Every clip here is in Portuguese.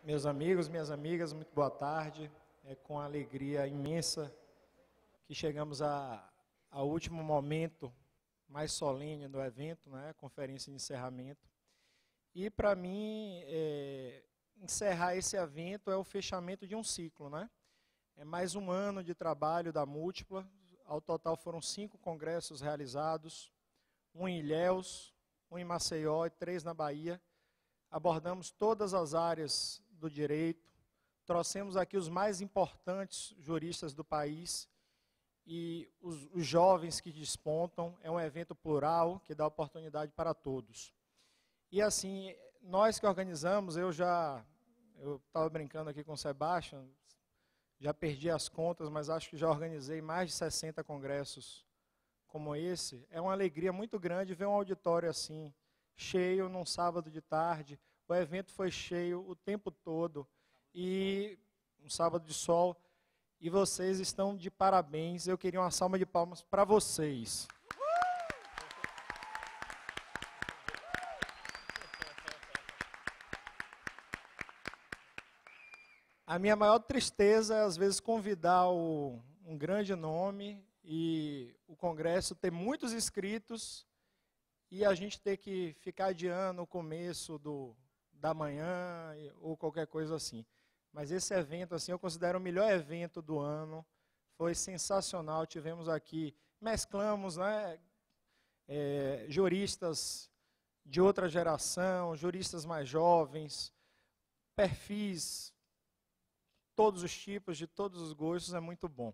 Meus amigos, minhas amigas, muito boa tarde. É com alegria imensa que chegamos ao último momento mais solene do evento, né? Conferência de encerramento. E para mim, encerrar esse evento é o fechamento de um ciclo, né? É mais um ano de trabalho da Múltipla. Ao total foram 5 congressos realizados, um em Ilhéus, um em Maceió e 3 na Bahia. Abordamos todas as áreas do direito, trouxemos aqui os mais importantes juristas do país e os jovens que despontam. É um evento plural que dá oportunidade para todos. E assim, nós que organizamos, eu estava brincando aqui com o Sebastião, já perdi as contas, mas acho que já organizei mais de 60 congressos como esse. É uma alegria muito grande ver um auditório assim, cheio num sábado de tarde. O evento foi cheio o tempo todo, e um sábado de sol, e vocês estão de parabéns. Eu queria uma salva de palmas para vocês. A minha maior tristeza é, às vezes, convidar um grande nome e o congresso ter muitos inscritos e a gente ter que ficar adiando o começo da manhã ou qualquer coisa assim. Mas esse evento, assim, eu considero o melhor evento do ano. Foi sensacional. Tivemos aqui, mesclamos, né, juristas de outra geração, juristas mais jovens, perfis, todos os tipos, de todos os gostos, é muito bom.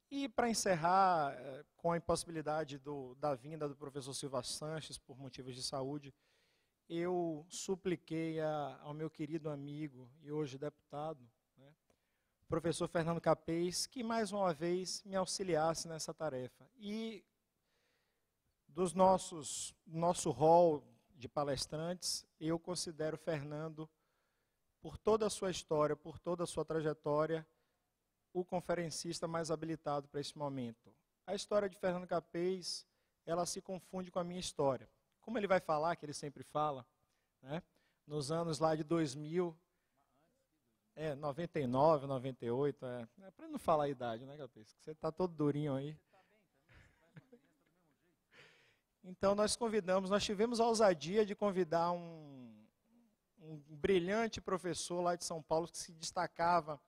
E para encerrar, com a impossibilidade da vinda do professor Silva Sanches por motivos de saúde, eu supliquei ao meu querido amigo e hoje deputado, né, professor Fernando Capês, que mais uma vez me auxiliasse nessa tarefa. E nosso hall de palestrantes, eu considero Fernando, por toda a sua história, por toda a sua trajetória, o conferencista mais habilitado para esse momento. A história de Fernando Capês, ela se confunde com a minha história. Como ele vai falar, que ele sempre fala, né, nos anos lá de 2000, 99, 98, para não falar a idade, né, Capês? Você está todo durinho aí. Então nós tivemos a ousadia de convidar um brilhante professor lá de São Paulo que se destacava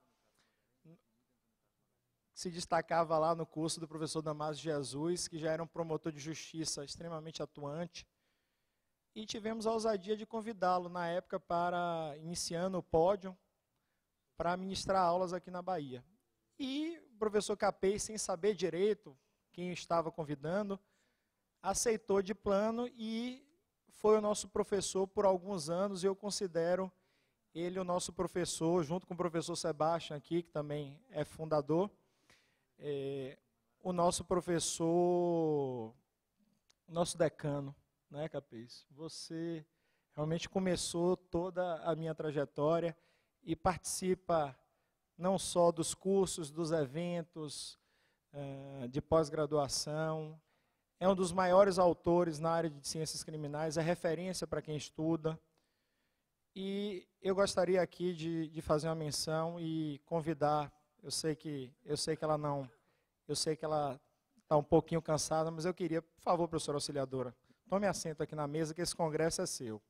lá no curso do professor Damásio Jesus, que já era um promotor de justiça extremamente atuante. E tivemos a ousadia de convidá-lo, na época, iniciando o pódio, para ministrar aulas aqui na Bahia. E o professor Capês, sem saber direito quem estava convidando, aceitou de plano e foi o nosso professor por alguns anos, e eu considero ele o nosso professor, junto com o professor Sebastião aqui, que também é fundador, o nosso professor, o nosso decano, né, Capês? Você realmente começou toda a minha trajetória e participa não só dos cursos, dos eventos de pós-graduação, é um dos maiores autores na área de ciências criminais, é referência para quem estuda. E eu gostaria aqui de fazer uma menção e convidar, eu sei que ela está um pouquinho cansada, mas eu queria, por favor, professora auxiliadora, tome assento aqui na mesa, que esse congresso é seu.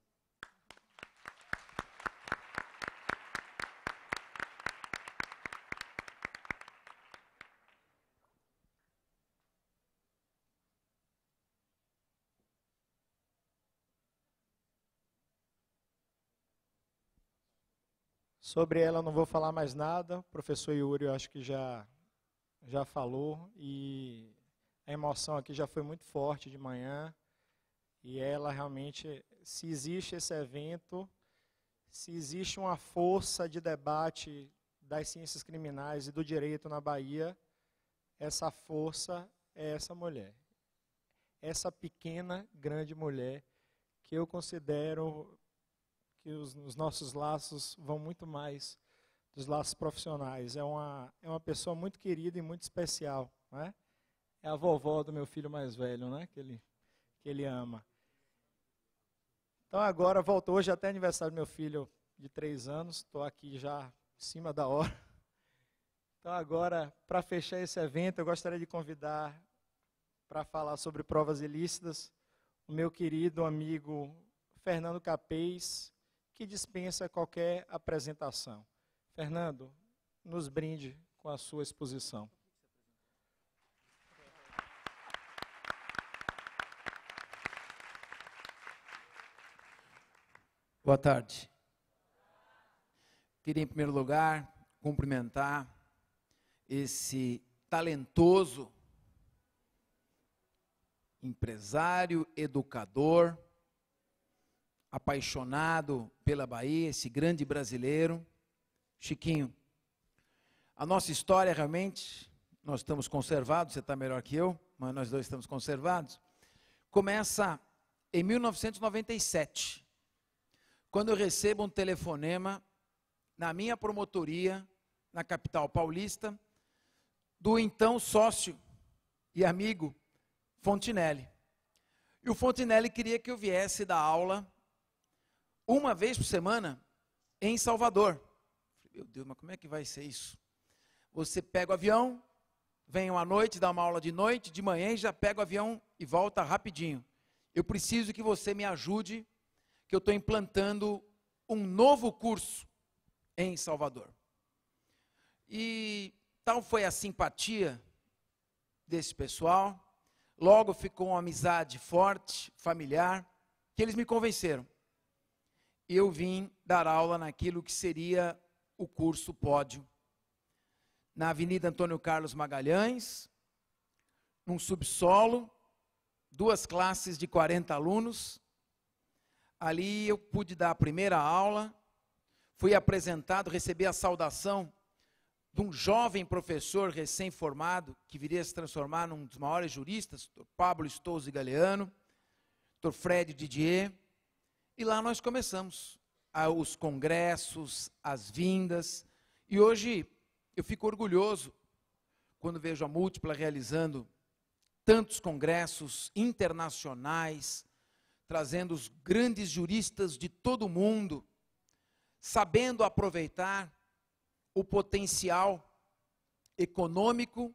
Sobre ela eu não vou falar mais nada, o professor Yuri eu acho que já falou, e a emoção aqui já foi muito forte de manhã, e ela realmente, se existe esse evento, se existe uma força de debate das ciências criminais e do direito na Bahia, essa força é essa mulher. Essa pequena, grande mulher, que eu considero que os nossos laços vão muito mais dos laços profissionais. É uma pessoa muito querida e muito especial, né? É a vovó do meu filho mais velho, né? Que ele ama. Então agora voltou, hoje até aniversário do meu filho de 3 anos, estou aqui já em cima da hora. Então agora, para fechar esse evento, eu gostaria de convidar para falar sobre provas ilícitas o meu querido amigo Fernando Capês, que dispensa qualquer apresentação. Fernando, nos brinde com a sua exposição. Boa tarde. Queria, em primeiro lugar, cumprimentar esse talentoso empresário, educador, apaixonado pela Bahia, esse grande brasileiro, Chiquinho. A nossa história, realmente, nós estamos conservados, você está melhor que eu, mas nós dois estamos conservados, começa em 1997. Quando eu recebo um telefonema na minha promotoria, na capital paulista, do então sócio e amigo Fontinelli. E o Fontinelli queria que eu viesse dar aula uma vez por semana em Salvador. Meu Deus, mas como é que vai ser isso? Você pega o avião, vem à noite, dá uma aula de noite, de manhã e já pega o avião e volta rapidinho. Eu preciso que você me ajude, que eu estou implantando um novo curso em Salvador. E tal foi a simpatia desse pessoal, logo ficou uma amizade forte, familiar, que eles me convenceram. Eu vim dar aula naquilo que seria o curso Pódio, na Avenida Antônio Carlos Magalhães, num subsolo, 2 classes de 40 alunos. Ali eu pude dar a primeira aula, fui apresentado, recebi a saudação de um jovem professor recém-formado, que viria a se transformar num dos maiores juristas, Dr. Pablo Stolze Galeano, Dr. Fred Didier, e lá nós começamos os congressos, as vindas, e hoje eu fico orgulhoso quando vejo a Múltipla realizando tantos congressos internacionais, trazendo os grandes juristas de todo o mundo, sabendo aproveitar o potencial econômico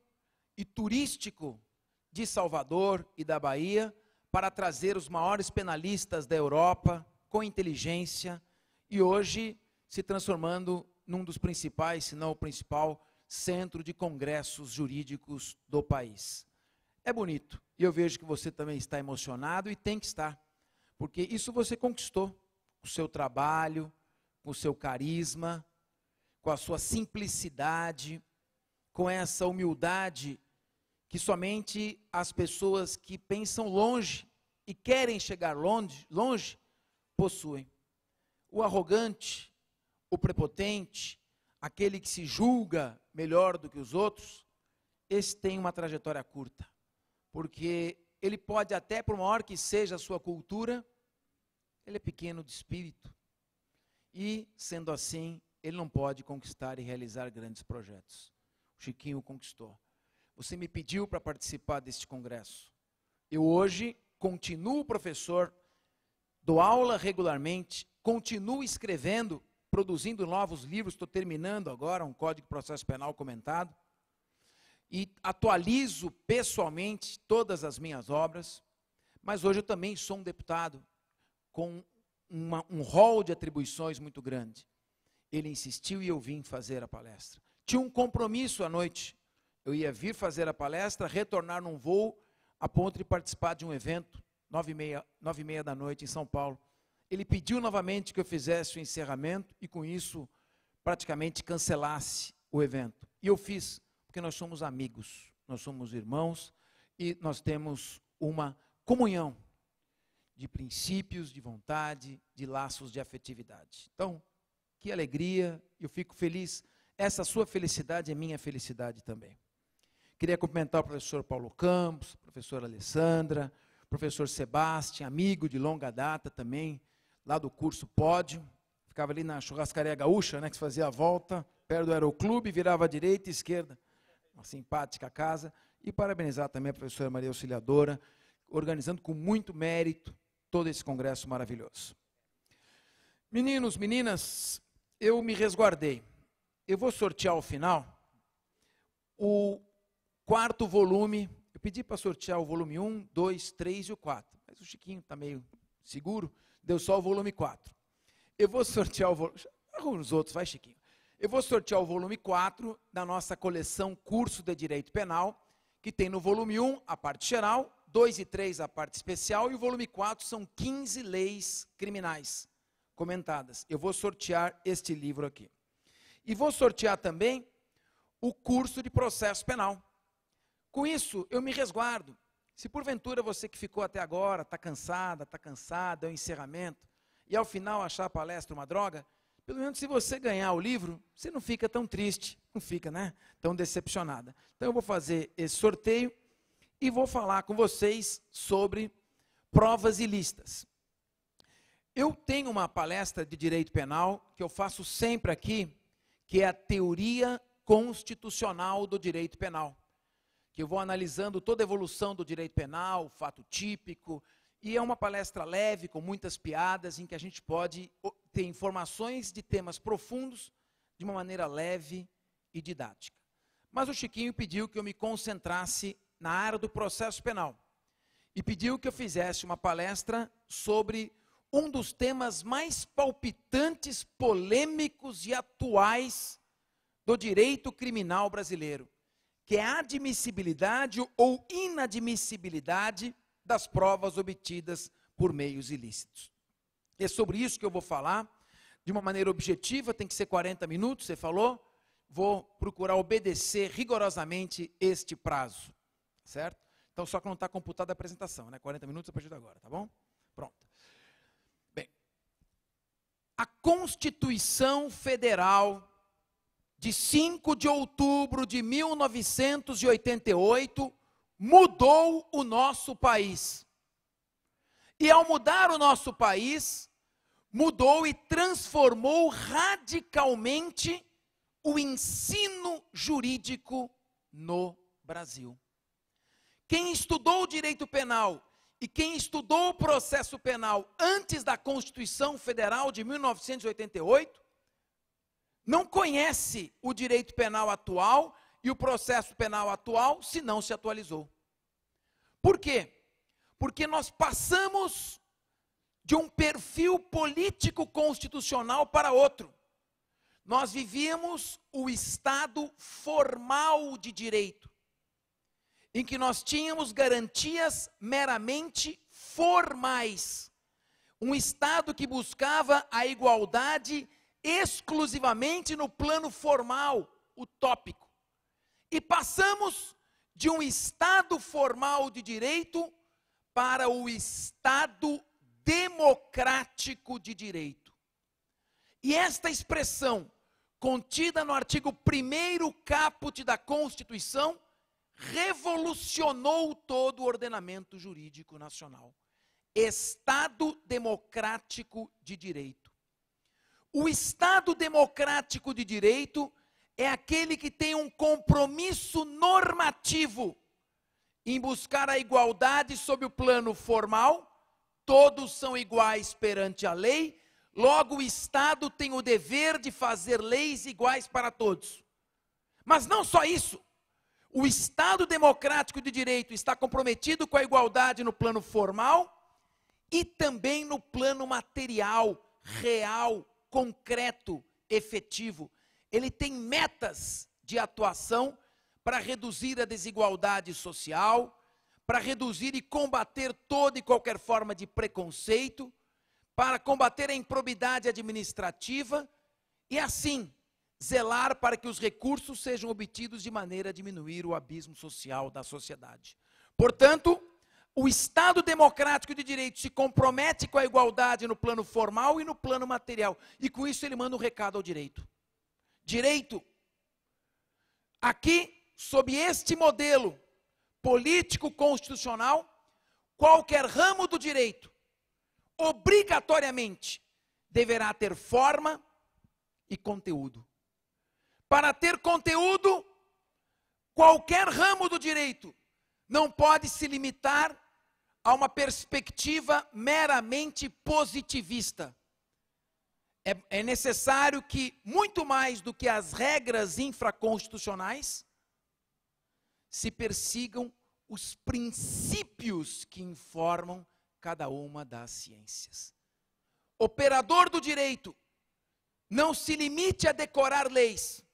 e turístico de Salvador e da Bahia para trazer os maiores penalistas da Europa com inteligência e hoje se transformando num dos principais, se não o principal, centro de congressos jurídicos do país. É bonito, e eu vejo que você também está emocionado e tem que estar, porque isso você conquistou, com o seu trabalho, com o seu carisma, com a sua simplicidade, com essa humildade que somente as pessoas que pensam longe e querem chegar longe possuem. O arrogante, o prepotente, aquele que se julga melhor do que os outros, esse tem uma trajetória curta, porque ele pode até, por maior que seja a sua cultura, ele é pequeno de espírito, e sendo assim, ele não pode conquistar e realizar grandes projetos. O Chiquinho conquistou. Você me pediu para participar deste congresso. Eu hoje continuo professor, dou aula regularmente, continuo escrevendo, produzindo novos livros, estou terminando agora um Código de Processo Penal comentado, e atualizo pessoalmente todas as minhas obras, mas hoje eu também sou um deputado com um rol de atribuições muito grande. Ele insistiu e eu vim fazer a palestra. Tinha um compromisso à noite, eu ia vir fazer a palestra, retornar num voo, a ponto de participar de um evento, 9h30 da noite em São Paulo. Ele pediu novamente que eu fizesse o encerramento e com isso praticamente cancelasse o evento. E eu fiz, porque nós somos amigos, nós somos irmãos e nós temos uma comunhão de princípios, de vontade, de laços de afetividade. Então, que alegria, eu fico feliz. Essa sua felicidade é minha felicidade também. Queria cumprimentar o professor Paulo Campos, professora Alessandra, professor Sebastião, amigo de longa data também, lá do curso Pódio, ficava ali na churrascaria gaúcha, né, que se fazia a volta, perto do Aeroclube, virava à direita e esquerda, uma simpática casa, e parabenizar também a professora Maria Auxiliadora, organizando com muito mérito todo esse congresso maravilhoso. Meninos, meninas, eu me resguardei. Eu vou sortear ao final o 4º volume. Eu pedi para sortear o volume 1, 2, 3 e o 4. Mas o Chiquinho está meio seguro, deu só o volume 4. Eu vou sortear o volume... Arruma os outros, vai, Chiquinho. Eu vou sortear o volume 4 da nossa coleção Curso de Direito Penal, que tem no volume 1 a parte geral, 2 e 3 a parte especial, e o volume 4 são 15 leis criminais comentadas. Eu vou sortear este livro aqui. E vou sortear também o curso de processo penal. Com isso, eu me resguardo. Se porventura você que ficou até agora, está cansada, está cansado, é o encerramento, e ao final achar a palestra uma droga, pelo menos se você ganhar o livro, você não fica tão triste, não fica, né, tão decepcionada. Então eu vou fazer esse sorteio e vou falar com vocês sobre provas ilícitas. Eu tenho uma palestra de direito penal que eu faço sempre aqui, que é a teoria constitucional do direito penal, que eu vou analisando toda a evolução do direito penal, o fato típico, e é uma palestra leve, com muitas piadas, em que a gente pode ter informações de temas profundos de uma maneira leve e didática. Mas o Chiquinho pediu que eu me concentrasse na área do processo penal e pediu que eu fizesse uma palestra sobre um dos temas mais palpitantes, polêmicos e atuais do direito criminal brasileiro, que é a admissibilidade ou inadmissibilidade das provas obtidas por meios ilícitos. É sobre isso que eu vou falar, de uma maneira objetiva, tem que ser 40 minutos, você falou, vou procurar obedecer rigorosamente este prazo, certo? Então, só que não está computada a apresentação, né? 40 minutos a partir de agora, tá bom? Pronto. Bem, a Constituição Federal de 5 de outubro de 1988 mudou o nosso país. E ao mudar o nosso país, mudou e transformou radicalmente o ensino jurídico no Brasil. Quem estudou o direito penal e quem estudou o processo penal antes da Constituição Federal de 1988, não conhece o direito penal atual e o processo penal atual se não se atualizou. Por quê? Porque nós passamos de um perfil político constitucional para outro. Nós vivíamos o estado formal de direito, em que nós tínhamos garantias meramente formais. Um estado que buscava a igualdade exclusivamente no plano formal, utópico. E passamos de um estado formal de direito para o estado democrático de direito. E esta expressão, contida no artigo 1º caput da Constituição, revolucionou todo o ordenamento jurídico nacional. Estado democrático de direito. O Estado democrático de direito é aquele que tem um compromisso normativo em buscar a igualdade sob o plano formal. Todos são iguais perante a lei, logo o Estado tem o dever de fazer leis iguais para todos. Mas não só isso, o Estado democrático de direito está comprometido com a igualdade no plano formal e também no plano material, real, concreto, efetivo. Ele tem metas de atuação para reduzir a desigualdade social, para reduzir e combater toda e qualquer forma de preconceito, para combater a improbidade administrativa e, assim, zelar para que os recursos sejam obtidos de maneira a diminuir o abismo social da sociedade. Portanto, o Estado democrático de direito se compromete com a igualdade no plano formal e no plano material. E com isso ele manda um recado ao direito. Direito, aqui, sob este modelo político-constitucional, qualquer ramo do direito, obrigatoriamente, deverá ter forma e conteúdo. Para ter conteúdo, qualquer ramo do direito não pode se limitar a uma perspectiva meramente positivista. é necessário que, muito mais do que as regras infraconstitucionais, se persigam os princípios que informam cada uma das ciências. Operador do direito, não se limite a decorar leis,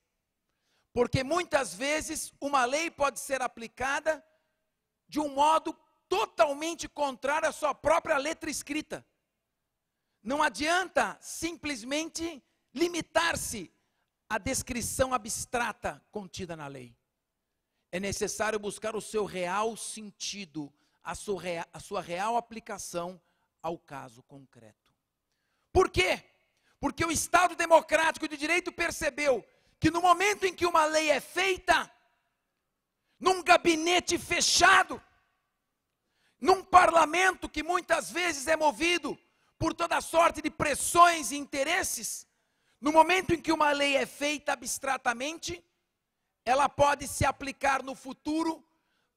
porque muitas vezes uma lei pode ser aplicada de um modo totalmente contrário à sua própria letra escrita. Não adianta simplesmente limitar-se à descrição abstrata contida na lei. É necessário buscar o seu real sentido, a sua real aplicação ao caso concreto. Por quê? Porque o Estado democrático de direito percebeu que no momento em que uma lei é feita, num gabinete fechado, num parlamento que muitas vezes é movido por toda sorte de pressões e interesses, no momento em que uma lei é feita abstratamente, ela pode se aplicar no futuro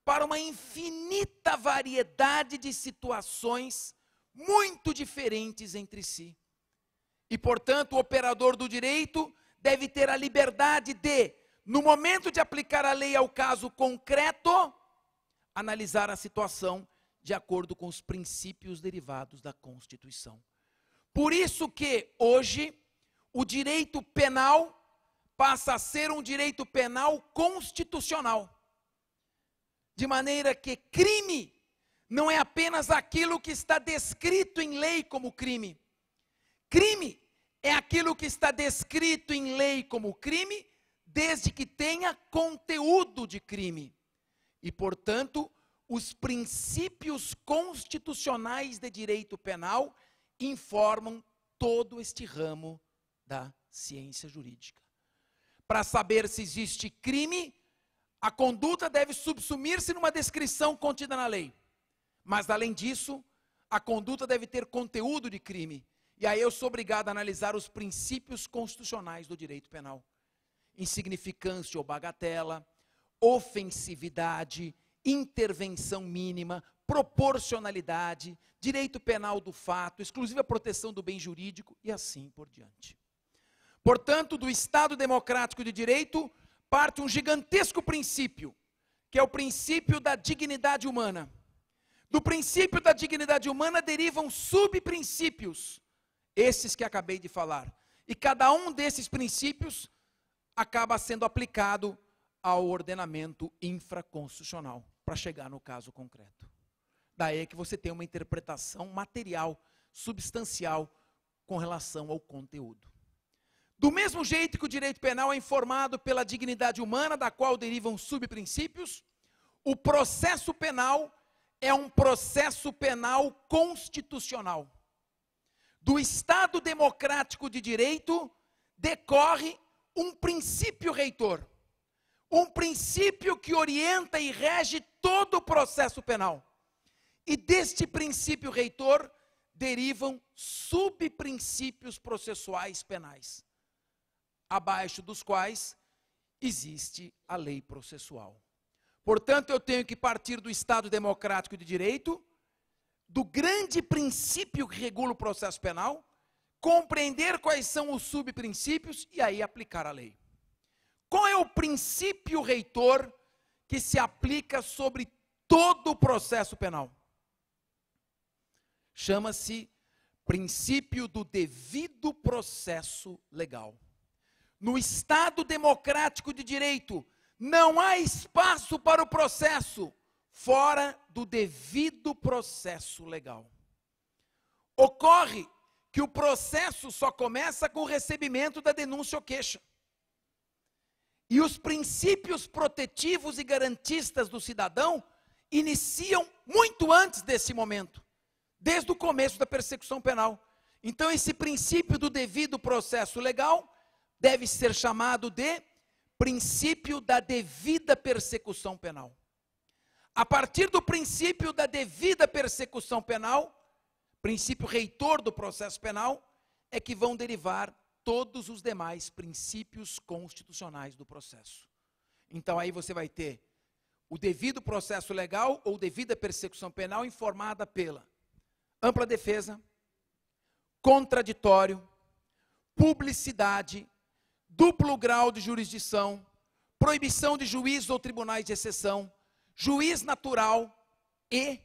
para uma infinita variedade de situações muito diferentes entre si. E, portanto, o operador do direito deve ter a liberdade de, no momento de aplicar a lei ao caso concreto, analisar a situação de acordo com os princípios derivados da Constituição. Por isso que, hoje, o direito penal passa a ser um direito penal constitucional. De maneira que crime não é apenas aquilo que está descrito em lei como crime. Crime é aquilo que está descrito em lei como crime, desde que tenha conteúdo de crime. E, portanto, os princípios constitucionais de direito penal informam todo este ramo da ciência jurídica. Para saber se existe crime, a conduta deve subsumir-se numa descrição contida na lei. Mas, além disso, a conduta deve ter conteúdo de crime. E aí eu sou obrigado a analisar os princípios constitucionais do direito penal. Insignificância ou bagatela, ofensividade, intervenção mínima, proporcionalidade, direito penal do fato, exclusiva proteção do bem jurídico e assim por diante. Portanto, do Estado democrático de direito parte um gigantesco princípio, que é o princípio da dignidade humana. Do princípio da dignidade humana derivam subprincípios, esses que acabei de falar. E cada um desses princípios acaba sendo aplicado ao ordenamento infraconstitucional, para chegar no caso concreto. Daí é que você tem uma interpretação material, substancial, com relação ao conteúdo. Do mesmo jeito que o direito penal é informado pela dignidade humana, da qual derivam subprincípios, o processo penal é um processo penal constitucional. Do Estado democrático de direito decorre um princípio reitor, um princípio que orienta e rege todo o processo penal. E deste princípio reitor derivam subprincípios processuais penais, abaixo dos quais existe a lei processual. Portanto, eu tenho que partir do Estado democrático de direito, do grande princípio que regula o processo penal, compreender quais são os subprincípios e aí aplicar a lei. Qual é o princípio reitor que se aplica sobre todo o processo penal? Chama-se princípio do devido processo legal. No Estado democrático de direito, não há espaço para o processo fora do devido processo legal. Ocorre que o processo só começa com o recebimento da denúncia ou queixa. E os princípios protetivos e garantistas do cidadão iniciam muito antes desse momento, desde o começo da persecução penal. Então, esse princípio do devido processo legal deve ser chamado de princípio da devida persecução penal. A partir do princípio da devida persecução penal, princípio reitor do processo penal, é que vão derivar todos os demais princípios constitucionais do processo. Então aí você vai ter o devido processo legal ou devida persecução penal informada pela ampla defesa, contraditório, publicidade, duplo grau de jurisdição, proibição de juízes ou tribunais de exceção, juiz natural e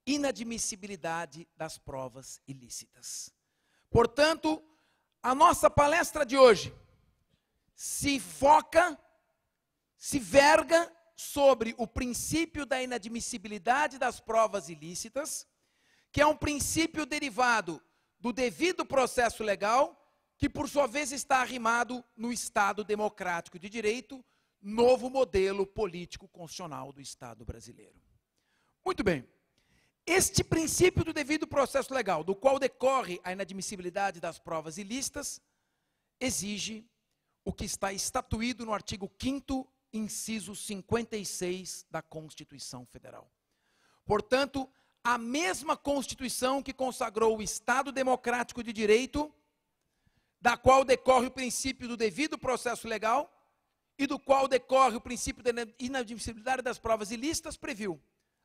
inadmissibilidade das provas ilícitas. Portanto, a nossa palestra de hoje se foca, se verga sobre o princípio da inadmissibilidade das provas ilícitas, que é um princípio derivado do devido processo legal, que por sua vez está arrimado no Estado democrático de direito, novo modelo político constitucional do Estado brasileiro. Muito bem. Este princípio do devido processo legal, do qual decorre a inadmissibilidade das provas ilícitas, exige o que está estatuído no artigo 5º, inciso 56 da Constituição Federal. Portanto, a mesma Constituição que consagrou o Estado democrático de direito, da qual decorre o princípio do devido processo legal e do qual decorre o princípio da inadmissibilidade das provas ilícitas, previu,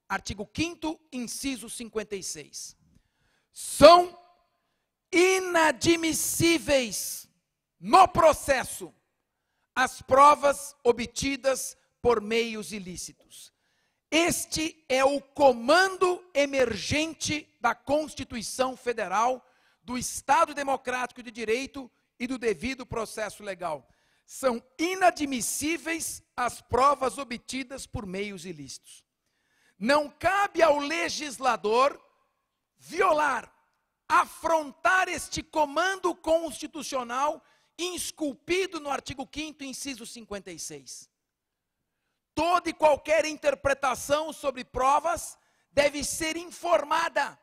artigo 5º, inciso 56. São inadmissíveis no processo as provas obtidas por meios ilícitos. Este é o comando emergente da Constituição Federal, do Estado Democrático de Direito e do devido processo legal. São inadmissíveis as provas obtidas por meios ilícitos. Não cabe ao legislador violar, afrontar este comando constitucional esculpido no artigo 5º, inciso 56. Toda e qualquer interpretação sobre provas deve ser informada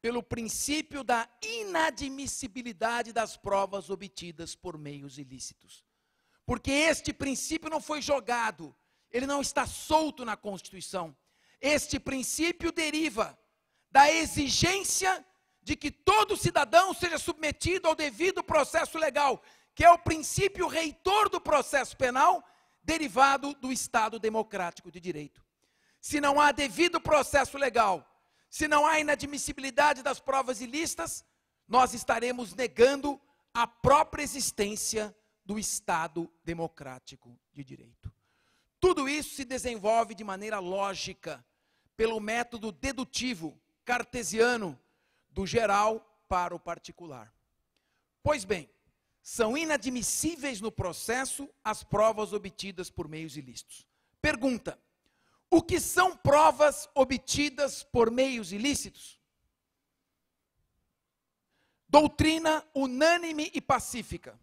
pelo princípio da inadmissibilidade das provas obtidas por meios ilícitos. Porque este princípio não foi jogado, ele não está solto na Constituição. Este princípio deriva da exigência de que todo cidadão seja submetido ao devido processo legal, que é o princípio reitor do processo penal, derivado do Estado democrático de direito. Se não há devido processo legal, se não há inadmissibilidade das provas ilícitas, nós estaremos negando a própria existência do Estado democrático de direito. Tudo isso se desenvolve de maneira lógica, pelo método dedutivo, cartesiano, do geral para o particular. Pois bem, são inadmissíveis no processo as provas obtidas por meios ilícitos. Pergunta: o que são provas obtidas por meios ilícitos? Doutrina unânime e pacífica.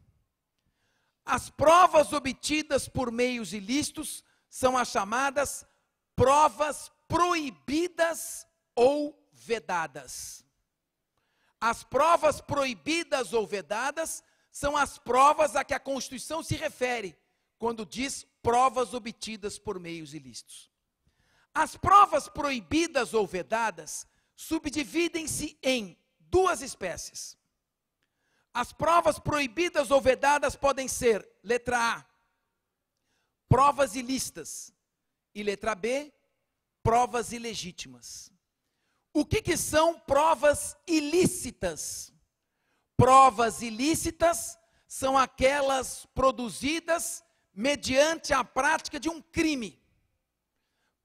As provas obtidas por meios ilícitos são as chamadas provas proibidas ou vedadas. As provas proibidas ou vedadas são as provas a que a Constituição se refere, quando diz provas obtidas por meios ilícitos. As provas proibidas ou vedadas subdividem-se em duas espécies. As provas proibidas ou vedadas podem ser, letra A, provas ilícitas, e letra B, provas ilegítimas. O que são provas ilícitas? Provas ilícitas são aquelas produzidas mediante a prática de um crime.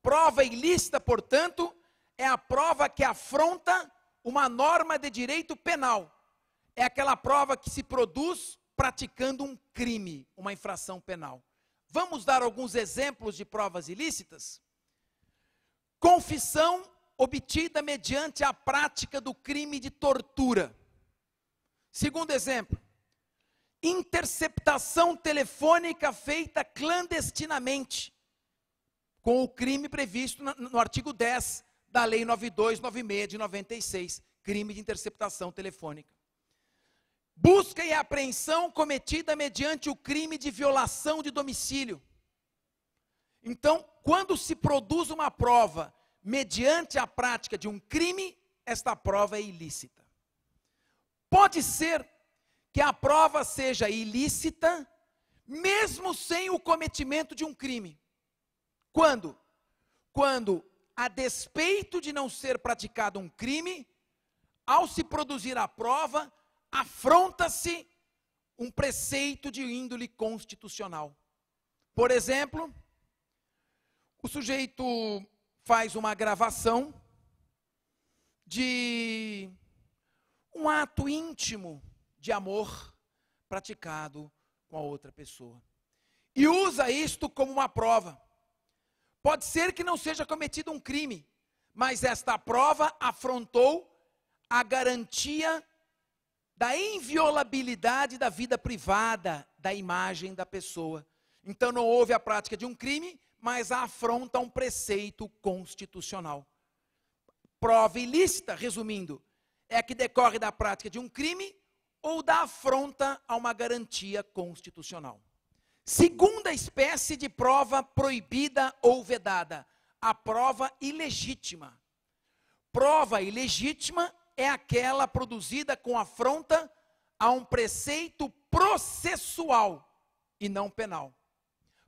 Prova ilícita, portanto, é a prova que afronta uma norma de direito penal. É aquela prova que se produz praticando um crime, uma infração penal. Vamos dar alguns exemplos de provas ilícitas? Confissão obtida mediante a prática do crime de tortura. Segundo exemplo, interceptação telefônica feita clandestinamente, com o crime previsto no artigo 10 da Lei 9296 de 96, crime de interceptação telefônica. Busca e apreensão cometida mediante o crime de violação de domicílio. Então, quando se produz uma prova mediante a prática de um crime, esta prova é ilícita. Pode ser que a prova seja ilícita, mesmo sem o cometimento de um crime. Quando? Quando, a despeito de não ser praticado um crime, ao se produzir a prova, afronta-se um preceito de índole constitucional. Por exemplo, o sujeito faz uma gravação de um ato íntimo de amor praticado com a outra pessoa. E usa isto como uma prova. Pode ser que não seja cometido um crime, mas esta prova afrontou a garantia da inviolabilidade da vida privada, da imagem da pessoa. Então não houve a prática de um crime, mas a afronta a um preceito constitucional. Prova ilícita, resumindo, é a que decorre da prática de um crime ou da afronta a uma garantia constitucional. Segunda espécie de prova proibida ou vedada, a prova ilegítima. Prova ilegítima é aquela produzida com afronta a um preceito processual e não penal.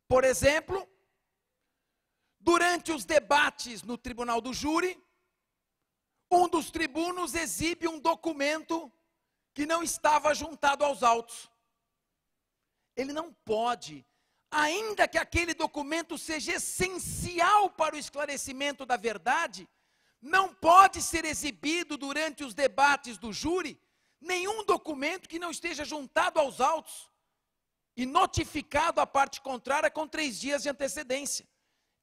Por exemplo, durante os debates no tribunal do júri, um dos tribunos exibe um documento que não estava juntado aos autos. Ele não pode, ainda que aquele documento seja essencial para o esclarecimento da verdade, não pode ser exibido durante os debates do júri nenhum documento que não esteja juntado aos autos e notificado à parte contrária com 3 dias de antecedência.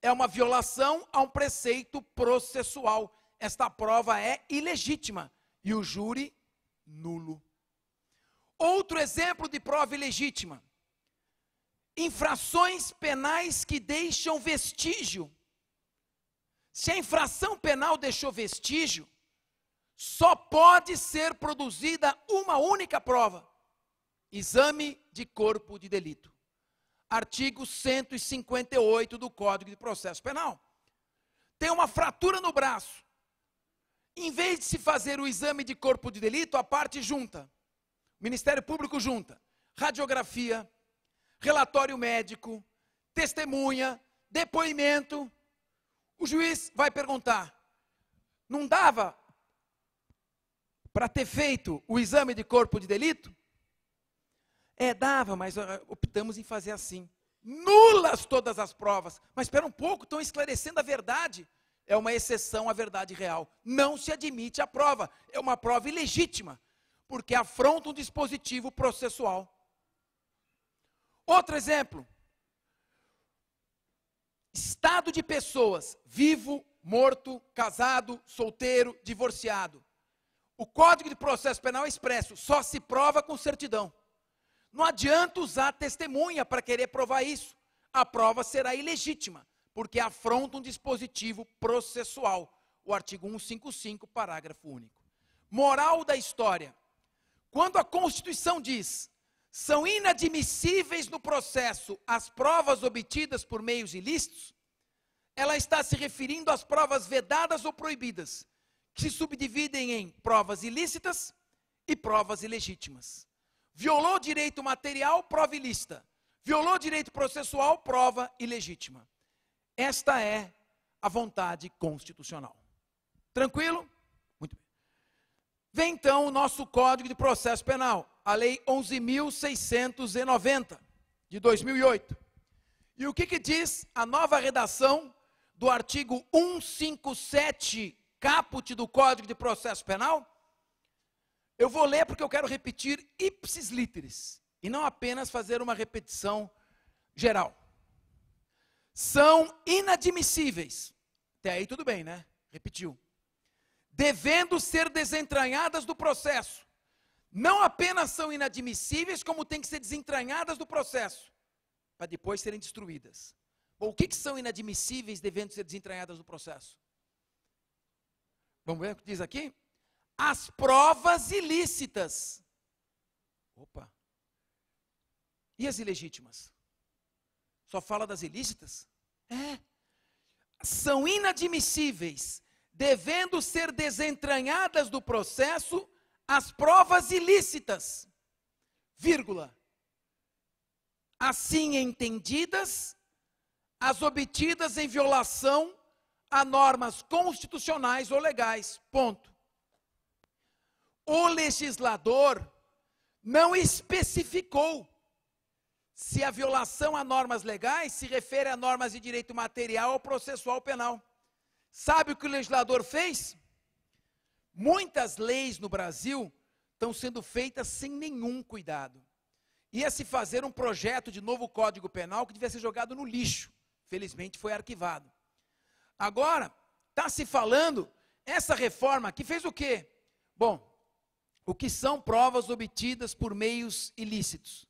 É uma violação a um preceito processual. Esta prova é ilegítima e o júri nulo. Outro exemplo de prova ilegítima: infrações penais que deixam vestígio. Se a infração penal deixou vestígio, só pode ser produzida uma única prova: exame de corpo de delito. Artigo 158 do Código de Processo Penal. Tem uma fratura no braço. Em vez de se fazer o exame de corpo de delito, a parte junta. O Ministério Público junta radiografia, relatório médico, testemunha, depoimento. O juiz vai perguntar: não dava para ter feito o exame de corpo de delito? Dava, mas optamos em fazer assim. Nulas todas as provas. Mas espera um pouco, estão esclarecendo a verdade. É uma exceção à verdade real. Não se admite a prova. É uma prova ilegítima, porque afronta um dispositivo processual. Outro exemplo: estado de pessoas, vivo, morto, casado, solteiro, divorciado. O Código de Processo Penal é expresso: só se prova com certidão. Não adianta usar testemunha para querer provar isso. A prova será ilegítima, porque afronta um dispositivo processual. O artigo 155, parágrafo único. Moral da história: quando a Constituição diz: são inadmissíveis no processo as provas obtidas por meios ilícitos, ela está se referindo às provas vedadas ou proibidas, que se subdividem em provas ilícitas e provas ilegítimas. Violou direito material, prova ilícita. Violou direito processual, prova ilegítima. Esta é a vontade constitucional. Tranquilo? Muito bem. Vem então o nosso Código de Processo Penal, a Lei 11.690, de 2008. E o que diz a nova redação do artigo 157, caput do Código de Processo Penal? Eu vou ler porque eu quero repetir ipsis literis, e não apenas fazer uma repetição geral. São inadmissíveis, até aí tudo bem, né? Repetiu. Devendo ser desentranhadas do processo. Não apenas são inadmissíveis, como tem que ser desentranhadas do processo, para depois serem destruídas. Bom, o que são inadmissíveis devendo ser desentranhadas do processo? Vamos ver o que diz aqui? As provas ilícitas. Opa. E as ilegítimas? Só fala das ilícitas? São inadmissíveis, devendo ser desentranhadas do processo, as provas ilícitas, vírgula. Assim entendidas, as obtidas em violação a normas constitucionais ou legais, ponto. O legislador não especificou se a violação a normas legais se refere a normas de direito material ou processual penal. Sabe o que o legislador fez? Muitas leis no Brasil estão sendo feitas sem nenhum cuidado. Ia se fazer um projeto de novo Código Penal que devia ser jogado no lixo. Felizmente foi arquivado. Agora, está se falando, essa reforma aqui fez o quê? Bom, o que são provas obtidas por meios ilícitos?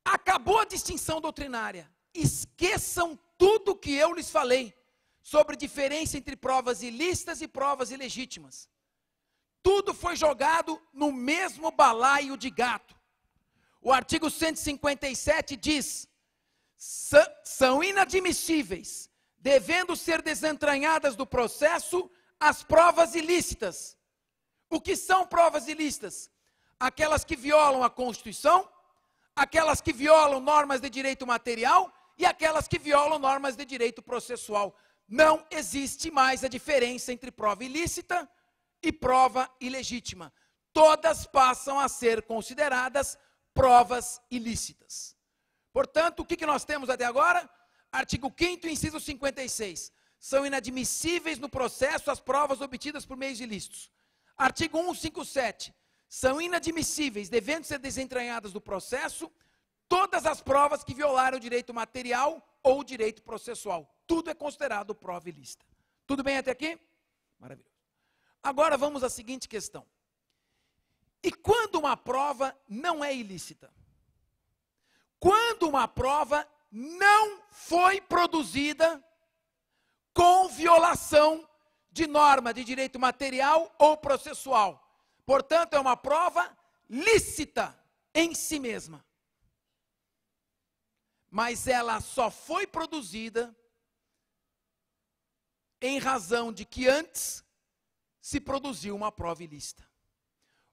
Acabou a distinção doutrinária. Esqueçam tudo que eu lhes falei sobre diferença entre provas ilícitas e provas ilegítimas. Tudo foi jogado no mesmo balaio de gato. O artigo 157 diz: são inadmissíveis, devendo ser desentranhadas do processo, as provas ilícitas. O que são provas ilícitas? Aquelas que violam a Constituição, aquelas que violam normas de direito material e aquelas que violam normas de direito processual. Não existe mais a diferença entre prova ilícita e prova ilegítima. Todas passam a ser consideradas provas ilícitas. Portanto, o que nós temos até agora? Artigo 5º, inciso 56. São inadmissíveis no processo as provas obtidas por meios ilícitos. Artigo 157. São inadmissíveis, devendo ser desentranhadas do processo, todas as provas que violaram o direito material ou o direito processual. Tudo é considerado prova ilícita. Tudo bem até aqui? Maravilhoso. Agora vamos à seguinte questão. E quando uma prova não é ilícita? Quando uma prova não foi produzida com violação de norma de direito material ou processual. Portanto, é uma prova lícita em si mesma. Mas ela só foi produzida em razão de que antes se produziu uma prova ilícita.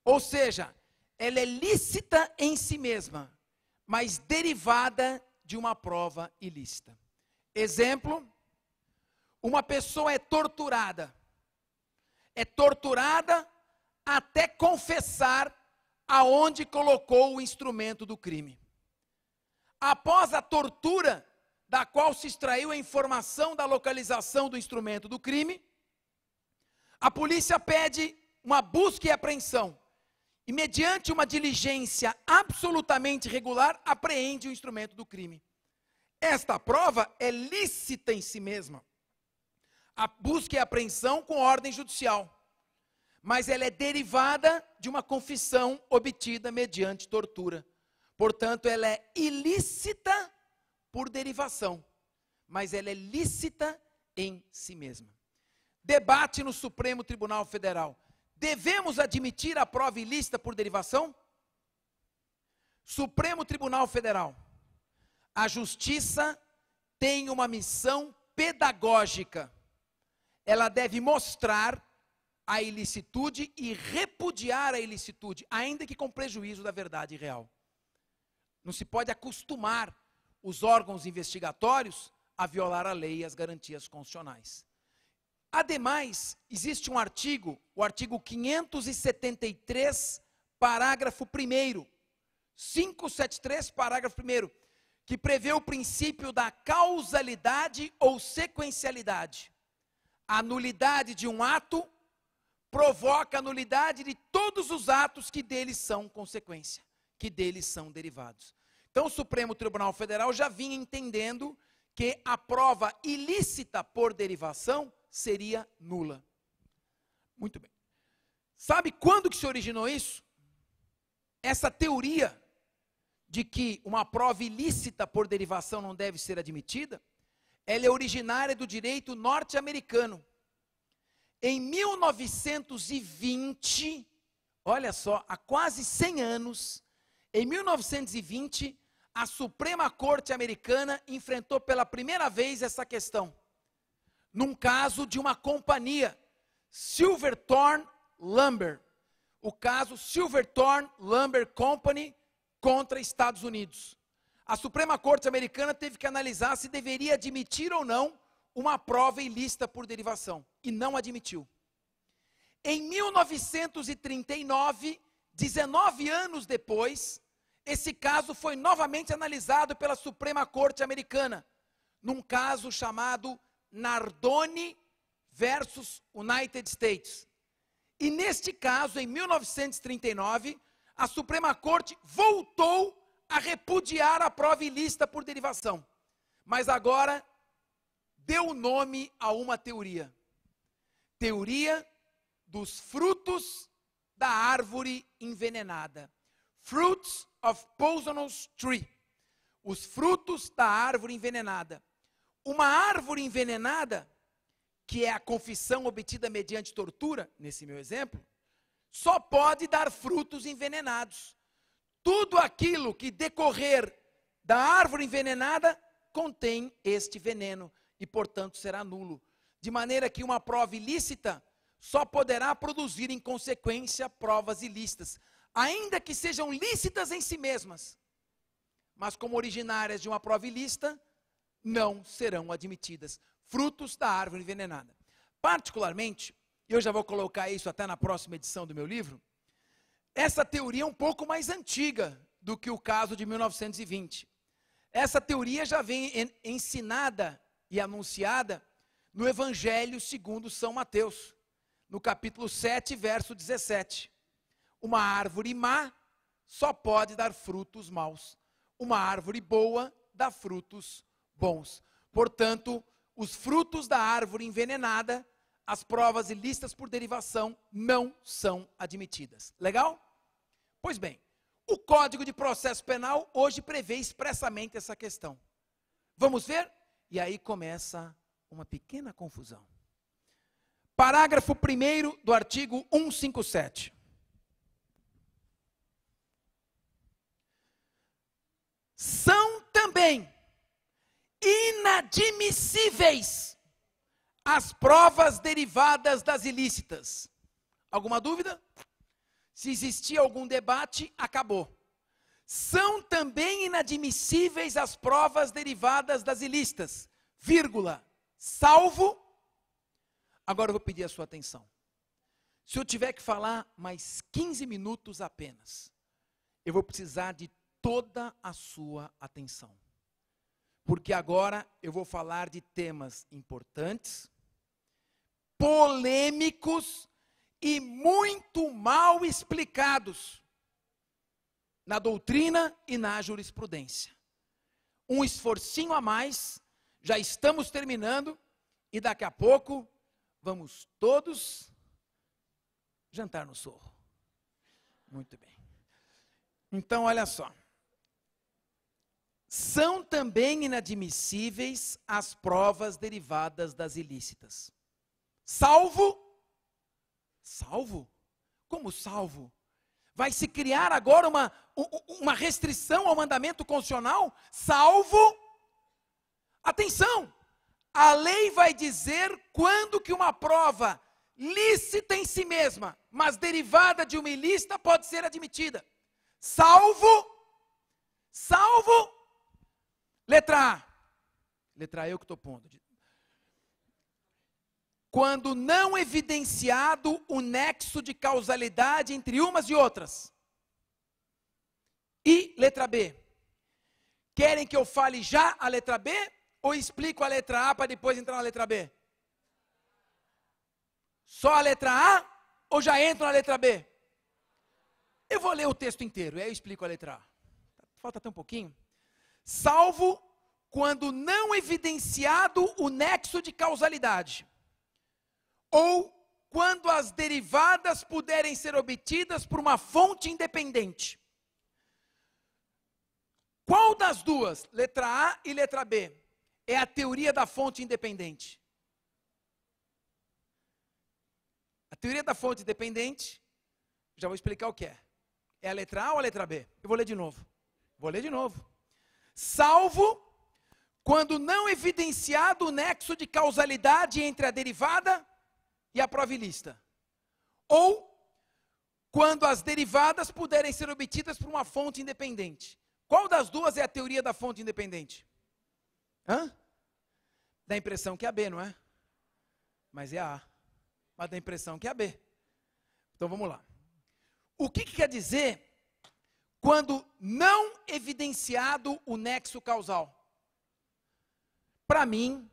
Ou seja, ela é lícita em si mesma, mas derivada de uma prova ilícita. Exemplo, uma pessoa é torturada. É torturada até confessar aonde colocou o instrumento do crime. Após a tortura, da qual se extraiu a informação da localização do instrumento do crime, a polícia pede uma busca e apreensão. E mediante uma diligência absolutamente regular, apreende o instrumento do crime. Esta prova é lícita em si mesma. A busca e apreensão com ordem judicial. Mas ela é derivada de uma confissão obtida mediante tortura. Portanto, ela é ilícita por derivação, mas ela é lícita em si mesma. Debate no Supremo Tribunal Federal. Devemos admitir a prova ilícita por derivação? Supremo Tribunal Federal. A justiça tem uma missão pedagógica. Ela deve mostrar a ilicitude e repudiar a ilicitude, ainda que com prejuízo da verdade real. Não se pode acostumar os órgãos investigatórios a violar a lei e as garantias constitucionais. Ademais, existe um artigo, o artigo 573, parágrafo 1º, 573, parágrafo 1º, que prevê o princípio da causalidade ou sequencialidade. A nulidade de um ato provoca a nulidade de todos os atos que deles são consequência, que deles são derivados. Então, o Supremo Tribunal Federal já vinha entendendo que a prova ilícita por derivação seria nula. Muito bem. Sabe quando que se originou isso? Essa teoria de que uma prova ilícita por derivação não deve ser admitida, ela é originária do direito norte-americano. Em 1920, olha só, há quase 100 anos, em 1920, a Suprema Corte Americana enfrentou pela primeira vez essa questão, num caso de uma companhia, Silverthorne Lumber, o caso Silverthorne Lumber Company contra Estados Unidos. A Suprema Corte Americana teve que analisar se deveria admitir ou não uma prova ilícita por derivação, e não admitiu. Em 1939, 19 anos depois, esse caso foi novamente analisado pela Suprema Corte Americana, num caso chamado Nardone versus United States. E neste caso, em 1939, a Suprema Corte voltou a repudiar a prova ilícita por derivação. Mas agora deu nome a uma teoria. Teoria dos frutos da árvore envenenada. Fruits of poisonous tree. Os frutos da árvore envenenada. Uma árvore envenenada, que é a confissão obtida mediante tortura, nesse meu exemplo, só pode dar frutos envenenados. Tudo aquilo que decorrer da árvore envenenada contém este veneno e, portanto, será nulo. De maneira que uma prova ilícita só poderá produzir, em consequência, provas ilícitas, ainda que sejam lícitas em si mesmas, mas como originárias de uma prova ilícita, não serão admitidas. Frutos da árvore envenenada. Particularmente, eu já vou colocar isso até na próxima edição do meu livro, essa teoria é um pouco mais antiga do que o caso de 1920. Essa teoria já vem ensinada e anunciada no Evangelho segundo São Mateus, no capítulo 7, verso 17. Uma árvore má só pode dar frutos maus. Uma árvore boa dá frutos bons. Portanto, os frutos da árvore envenenada, as provas ilícitas por derivação, não são admitidas. Legal? Pois bem, o Código de Processo Penal hoje prevê expressamente essa questão. Vamos ver? E aí começa uma pequena confusão. Parágrafo 1º do artigo 157. São também inadmissíveis as provas derivadas das ilícitas. Alguma dúvida? Se existia algum debate, acabou. São também inadmissíveis as provas derivadas das ilícitas, vírgula, salvo. Agora eu vou pedir a sua atenção. Se eu tiver que falar mais 15 minutos apenas, eu vou precisar de toda a sua atenção. Porque agora eu vou falar de temas importantes, polêmicos e muito mal explicados na doutrina e na jurisprudência. Um esforcinho a mais, já estamos terminando e daqui a pouco vamos todos jantar no Sorro. Muito bem. Então, olha só. São também inadmissíveis as provas derivadas das ilícitas. Salvo? Como salvo? Vai se criar agora uma restrição ao mandamento constitucional? Salvo? Atenção! A lei vai dizer quando que uma prova lícita em si mesma, mas derivada de uma ilícita, pode ser admitida. Salvo, letra A. Letra A eu que estou pondo. Quando não evidenciado o nexo de causalidade entre umas e outras. E letra B. Querem que eu fale já a letra B? Ou explico a letra A para depois entrar na letra B? Só a letra A ou já entro na letra B? Eu vou ler o texto inteiro e aí eu explico a letra A. Falta até um pouquinho. Salvo quando não evidenciado o nexo de causalidade, ou quando as derivadas puderem ser obtidas por uma fonte independente. Qual das duas, letra A e letra B, é a teoria da fonte independente? A teoria da fonte independente, já vou explicar o que é. É a letra A ou a letra B? Eu vou ler de novo. Salvo quando não evidenciado o nexo de causalidade entre a derivada e a prova ilícita. Ou quando as derivadas puderem ser obtidas por uma fonte independente. Qual das duas é a teoria da fonte independente? Dá a impressão que é a B, não é? Mas é a A. Mas dá a impressão que é a B. Então vamos lá. O que quer dizer quando não evidenciado o nexo causal? Para mim,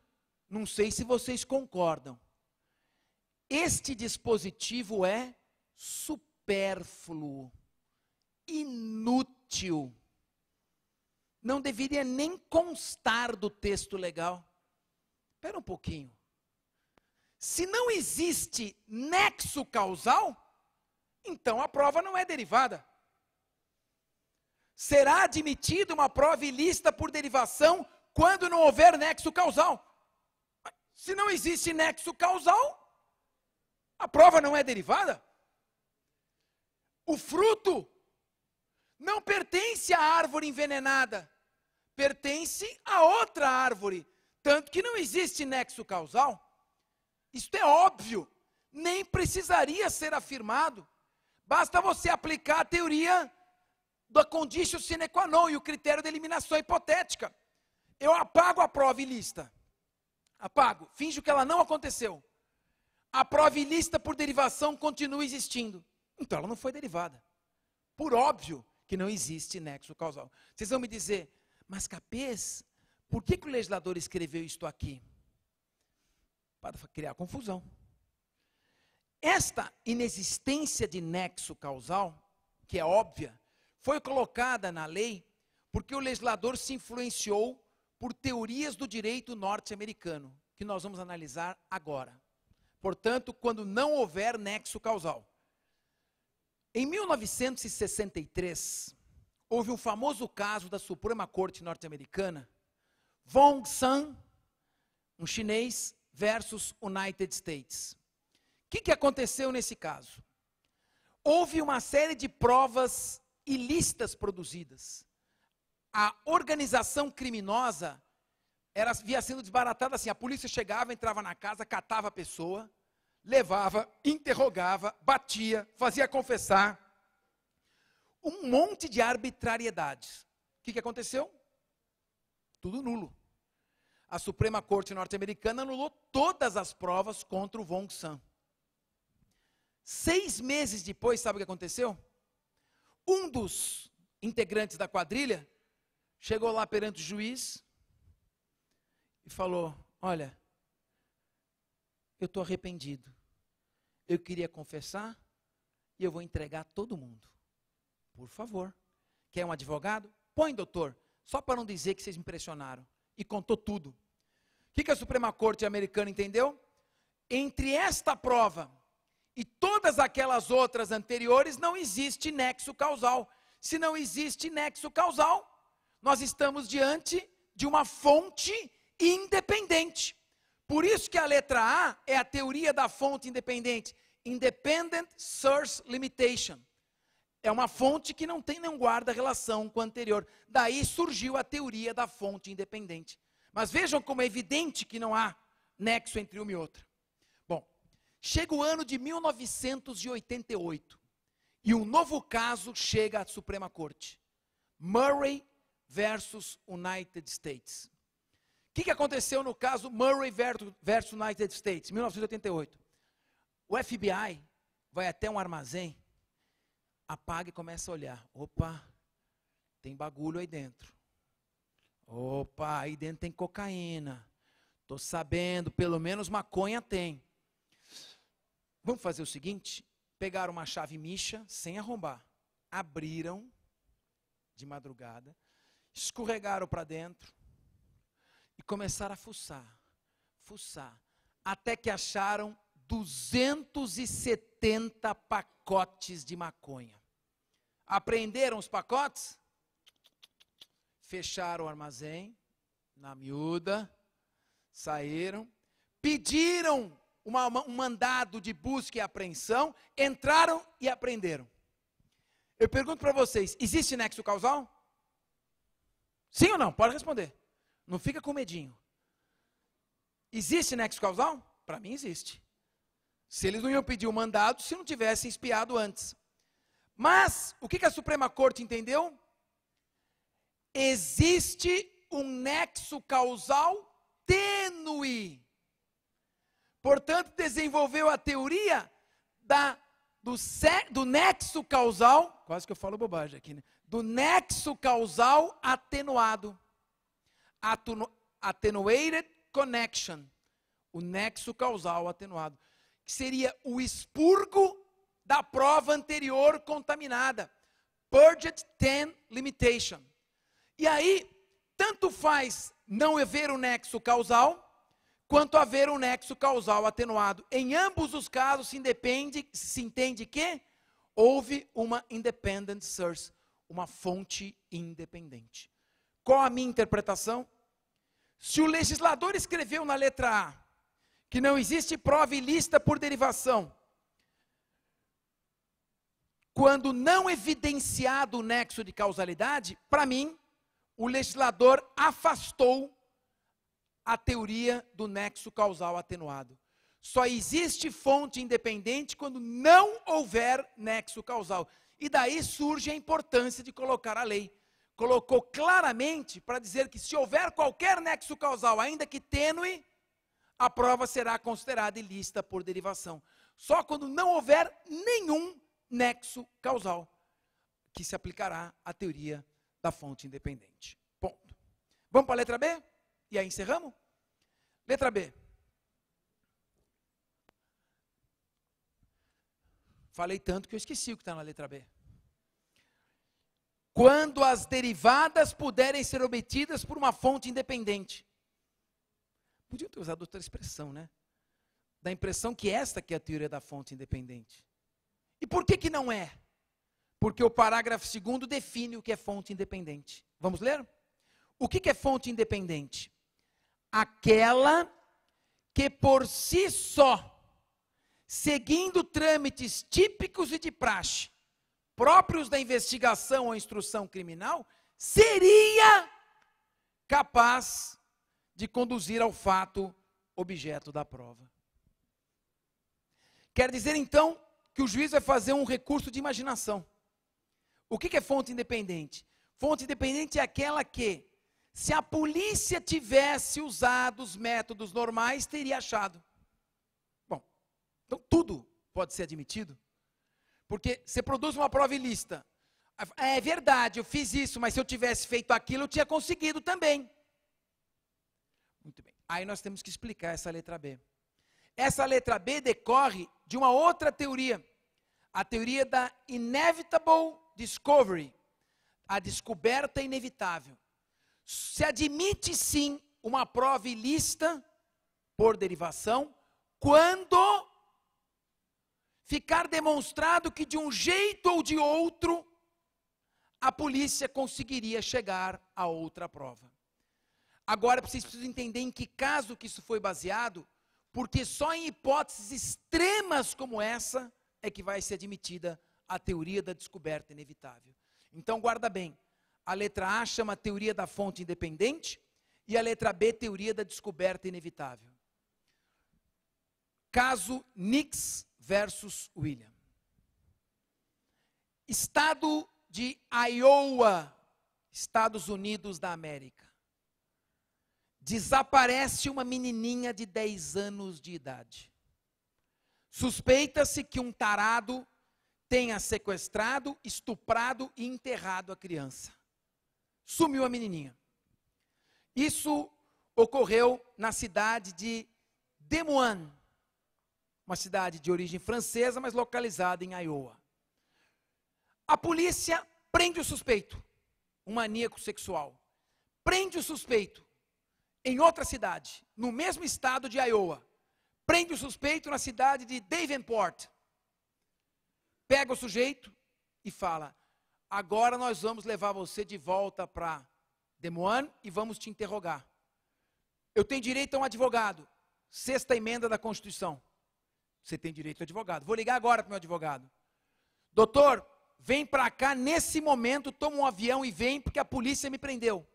não sei se vocês concordam, este dispositivo é supérfluo, inútil, não deveria nem constar do texto legal. Espera um pouquinho. Se não existe nexo causal, então a prova não é derivada. Será admitida uma prova ilícita por derivação quando não houver nexo causal. Se não existe nexo causal, a prova não é derivada. O fruto não pertence à árvore envenenada, pertence a outra árvore, tanto que não existe nexo causal. Isto é óbvio, nem precisaria ser afirmado. Basta você aplicar a teoria da conditio sine qua non e o critério de eliminação hipotética. Eu apago a prova ilícita. Apago, finjo que ela não aconteceu. A prova ilícita por derivação continua existindo. Então ela não foi derivada. Por óbvio que não existe nexo causal. Vocês vão me dizer, mas Capês, por que o legislador escreveu isto aqui? Para criar confusão. Esta inexistência de nexo causal, que é óbvia, foi colocada na lei porque o legislador se influenciou por teorias do direito norte-americano, que nós vamos analisar agora. Portanto, quando não houver nexo causal. Em 1963, houve um famoso caso da Suprema Corte norte-americana, Wong Sun, um chinês, versus United States. O que aconteceu nesse caso? Houve uma série de provas ilícitas produzidas. A organização criminosa via sendo desbaratada assim, a polícia chegava, entrava na casa, catava a pessoa, levava, interrogava, batia, fazia confessar. Um monte de arbitrariedades. O que aconteceu? Tudo nulo. A Suprema Corte norte-americana anulou todas as provas contra o Wong Sun. 6 meses depois, sabe o que aconteceu? Um dos integrantes da quadrilha chegou lá perante o juiz e falou, olha, eu estou arrependido. Eu queria confessar e eu vou entregar todo mundo. Por favor. Quer um advogado? Põe, doutor, só para não dizer que vocês me impressionaram. E contou tudo. O que a Suprema Corte americana entendeu? Entre esta prova e todas aquelas outras anteriores, não existe nexo causal. Se não existe nexo causal, nós estamos diante de uma fonte independente. Por isso que a letra A é a teoria da fonte independente. Independent Source Limitation. É uma fonte que não tem nem guarda relação com a anterior. Daí surgiu a teoria da fonte independente. Mas vejam como é evidente que não há nexo entre uma e outra. Bom, chega o ano de 1988 e um novo caso chega à Suprema Corte. Murray versus United States. O que aconteceu no caso Murray versus United States, 1988? O FBI vai até um armazém, apaga e começa a olhar. Opa, tem bagulho aí dentro. Opa, aí dentro tem cocaína. Estou sabendo, pelo menos maconha tem. Vamos fazer o seguinte, pegaram uma chave micha, sem arrombar. Abriram, de madrugada, escorregaram para dentro e começaram a fuçar, até que acharam 270 pacotes de maconha. Apreenderam os pacotes, fecharam o armazém, na miúda, saíram, pediram um mandado de busca e apreensão, entraram e apreenderam. Eu pergunto para vocês, existe nexo causal? Sim ou não? Pode responder. Não fica com medinho. Existe nexo causal? Para mim existe. Se eles não iam pedir o mandado, se não tivessem espiado antes. Mas, o que a Suprema Corte entendeu? Existe um nexo causal tênue. Portanto, desenvolveu a teoria da do nexo causal, quase que eu falo bobagem aqui, né? Do nexo causal atenuado. Attenuated connection. O nexo causal atenuado. Que seria o expurgo da prova anterior contaminada. Purged 10 limitation. E aí, tanto faz não haver um nexo causal, quanto haver um nexo causal atenuado. Em ambos os casos se entende que houve uma independent source, uma fonte independente. Qual a minha interpretação? Se o legislador escreveu na letra A que não existe prova ilícita por derivação, quando não evidenciado o nexo de causalidade, para mim, o legislador afastou a teoria do nexo causal atenuado. Só existe fonte independente quando não houver nexo causal. E daí surge a importância de colocar a lei. Colocou claramente para dizer que se houver qualquer nexo causal, ainda que tênue, a prova será considerada ilícita por derivação. Só quando não houver nenhum nexo causal, que se aplicará a teoria da fonte independente. Ponto. Vamos para a letra B? E aí encerramos? Letra B. Falei tanto que eu esqueci o que está na letra B. Quando as derivadas puderem ser obtidas por uma fonte independente. Podia ter usado outra expressão, né? Dá a impressão que esta que é a teoria da fonte independente. E por que não é? Porque o parágrafo 2º define o que é fonte independente. Vamos ler? O que é fonte independente? Aquela que por si só, seguindo trâmites típicos e de praxe, próprios da investigação ou instrução criminal, seria capaz de conduzir ao fato objeto da prova. Quer dizer, então, que o juiz vai fazer um recurso de imaginação. O que é fonte independente? Fonte independente é aquela que, se a polícia tivesse usado os métodos normais, teria achado. Bom, então tudo pode ser admitido. Porque você produz uma prova ilícita. É verdade, eu fiz isso, mas se eu tivesse feito aquilo, eu tinha conseguido também. Muito bem. Aí nós temos que explicar essa letra B. Essa letra B decorre de uma outra teoria. A teoria da inevitable discovery. A descoberta inevitável. Se admite sim uma prova ilícita por derivação, quando ficar demonstrado que de um jeito ou de outro, a polícia conseguiria chegar a outra prova. Agora, vocês precisam entender em que caso que isso foi baseado, porque só em hipóteses extremas como essa é que vai ser admitida a teoria da descoberta inevitável. Então, guarda bem, a letra A chama teoria da fonte independente e a letra B teoria da descoberta inevitável. Caso Nix versus William. Estado de Iowa, Estados Unidos da América. Desaparece uma menininha de 10 anos de idade. Suspeita-se que um tarado tenha sequestrado, estuprado e enterrado a criança. Sumiu a menininha. Isso ocorreu na cidade de Des Moines, uma cidade de origem francesa, mas localizada em Iowa. A polícia prende o suspeito, um maníaco sexual. Prende o suspeito em outra cidade, no mesmo estado de Iowa. Prende o suspeito na cidade de Davenport. Pega o sujeito e fala: agora nós vamos levar você de volta para Des Moines e vamos te interrogar. Eu tenho direito a um advogado. 6ª emenda da Constituição. Você tem direito a advogado. Vou ligar agora para o meu advogado. Doutor, vem para cá nesse momento, toma um avião e vem porque a polícia me prendeu.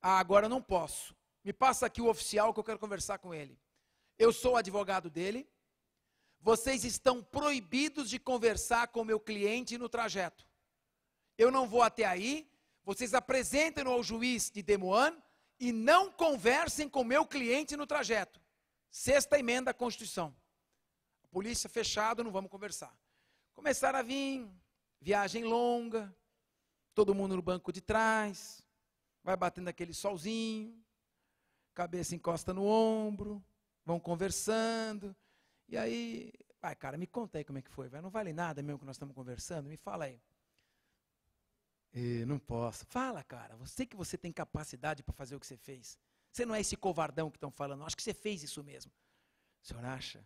Ah, agora eu não posso. Me passa aqui o oficial que eu quero conversar com ele. Eu sou o advogado dele. Vocês estão proibidos de conversar com o meu cliente no trajeto. Eu não vou até aí. Vocês apresentem-no ao juiz de Des Moines e não conversem com o meu cliente no trajeto. 6ª emenda da Constituição. A polícia fechado, não vamos conversar. Começaram a vir, viagem longa, todo mundo no banco de trás, vai batendo aquele solzinho, cabeça encosta no ombro, vão conversando, e aí, vai cara, me conta aí como é que foi, não vale nada mesmo que nós estamos conversando, me fala aí. Não posso. Fala, cara, você que você tem capacidade para fazer o que você fez. Você não é esse covardão que estão falando, acho que você fez isso mesmo. O senhor acha?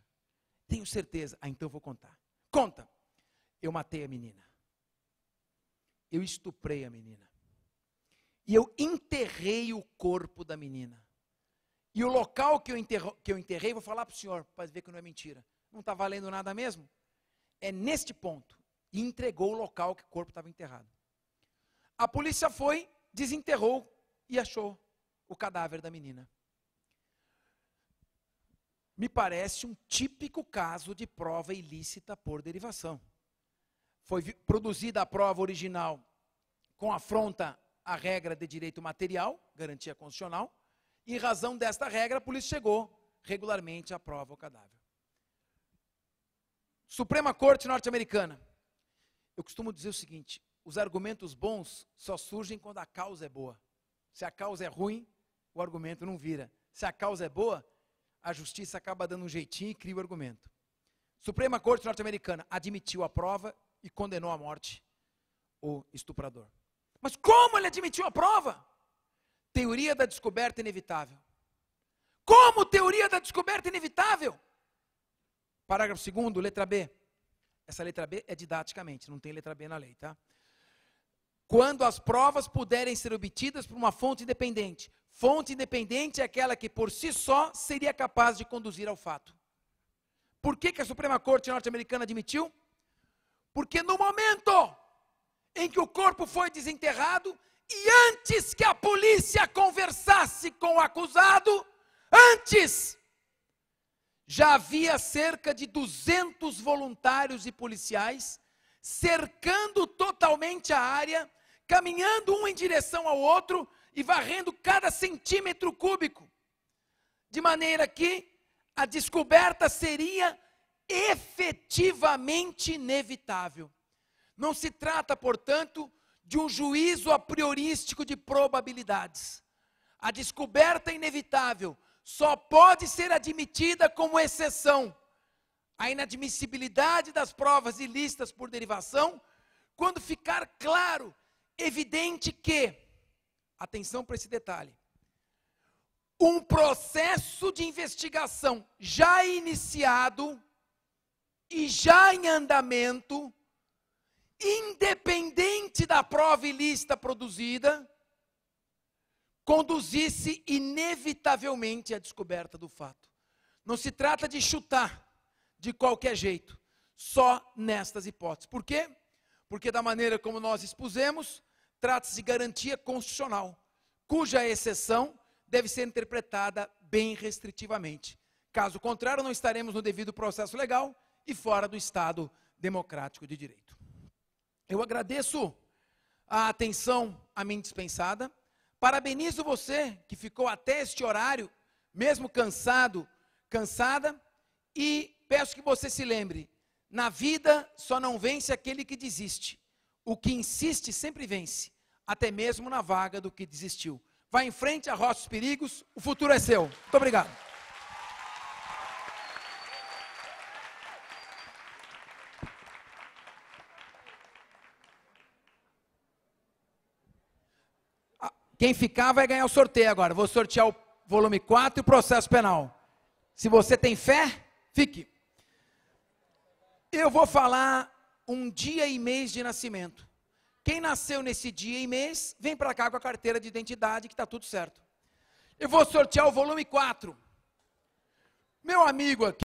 Tenho certeza. Então eu vou contar. Conta. Eu matei a menina. Eu estuprei a menina. E eu enterrei o corpo da menina. E o local que eu enterrei, vou falar para o senhor, para ver que não é mentira. Não está valendo nada mesmo? É neste ponto. E entregou o local que o corpo estava enterrado. A polícia foi, desenterrou e achou o cadáver da menina. Me parece um típico caso de prova ilícita por derivação. Foi produzida a prova original com afronta à regra de direito material, garantia constitucional, e em razão desta regra, a polícia chegou regularmente à prova ao cadáver. Suprema Corte norte-americana. Eu costumo dizer o seguinte, os argumentos bons só surgem quando a causa é boa. Se a causa é ruim, o argumento não vira. Se a causa é boa, a justiça acaba dando um jeitinho e cria o argumento. Suprema Corte norte-americana admitiu a prova e condenou à morte o estuprador. Mas como ele admitiu a prova? Teoria da descoberta inevitável. Como teoria da descoberta inevitável? Parágrafo 2º, letra B. Essa letra B é didaticamente, não tem letra B na lei, tá? Quando as provas puderem ser obtidas por uma fonte independente. Fonte independente é aquela que por si só seria capaz de conduzir ao fato. Por que a Suprema Corte norte-americana admitiu? Porque no momento em que o corpo foi desenterrado e antes que a polícia conversasse com o acusado, antes, já havia cerca de 200 voluntários e policiais cercando totalmente a área, caminhando um em direção ao outro e varrendo cada centímetro cúbico, de maneira que a descoberta seria efetivamente inevitável. Não se trata, portanto, de um juízo a priorístico de probabilidades. A descoberta inevitável só pode ser admitida como exceção. A inadmissibilidade das provas ilícitas por derivação, quando ficar claro, evidente que, atenção para esse detalhe, um processo de investigação já iniciado e já em andamento, independente da prova ilícita produzida, conduzisse inevitavelmente à descoberta do fato. Não se trata de chutar de qualquer jeito, só nestas hipóteses. Por quê? Porque da maneira como nós expusemos, trata-se de garantia constitucional, cuja exceção deve ser interpretada bem restritivamente. Caso contrário, não estaremos no devido processo legal e fora do Estado democrático de direito. Eu agradeço a atenção a mim dispensada, parabenizo você que ficou até este horário, mesmo cansada, e peço que você se lembre, na vida só não vence aquele que desiste, o que insiste sempre vence, até mesmo na vaga do que desistiu. Vá em frente, arrocha os perigos, o futuro é seu. Muito obrigado. Quem ficar vai ganhar o sorteio agora. Vou sortear o volume 4 e o processo penal. Se você tem fé, fique. Eu vou falar um dia e mês de nascimento. Quem nasceu nesse dia e mês, vem para cá com a carteira de identidade que está tudo certo. Eu vou sortear o volume 4. Meu amigo aqui.